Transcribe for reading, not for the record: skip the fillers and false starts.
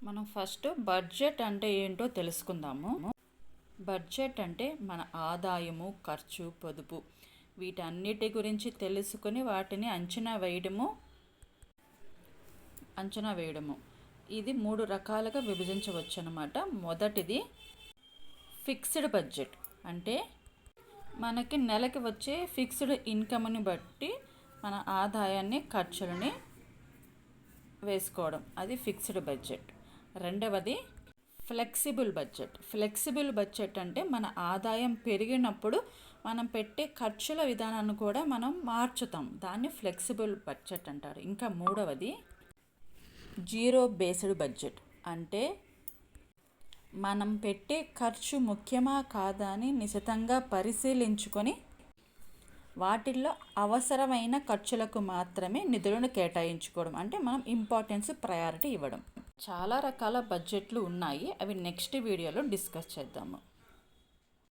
మనం first budget అంటే ఏంటో తెలుసుకుందాము. బడ్జెట్ అంటే మన ఆదాయము, ఖర్చు, పొదుపు వీటన్నిటి గురించి తెలుసుకొని వాటిని అంచనా వేయడము. ఇది 3 రకాలుగా విభజించవచ్చు అన్నమాట. మొదటిది ఫిక్స్డ్ బడ్జెట్. అంటే మనకి నెలకి వచ్చే ఫిక్స్డ్ ఇన్కమ్ని బట్టి మన ఆదాయాన్ని, ఖర్చులని వేసుకోవడం, అది ఫిక్స్డ్ బడ్జెట్. రెండవది ఫ్లెక్సిబుల్ బడ్జెట్. ఫ్లెక్సిబుల్ బడ్జెట్ అంటే మన ఆదాయం పెరిగినప్పుడు మనం పెట్టే ఖర్చుల విధానాన్ని కూడా మనం మార్చుతాం, దాన్ని ఫ్లెక్సిబుల్ బడ్జెట్ అంటారు. ఇంకా మూడవది జీరో బేస్డ్ బడ్జెట్. అంటే మనం పెట్టే ఖర్చు ముఖ్యమా కాదా అని నిశితంగా పరిశీలించుకొని వాటిల్లో అవసరమైన ఖర్చులకు మాత్రమే నిధులను కేటాయించుకోవడం. అంటే మనం ప్రయారిటీ ఇవ్వడం. చాలా రకాల బడ్జెట్లు ఉన్నాయి, అవి నెక్స్ట్ వీడియోలో డిస్కస్ చేద్దాము.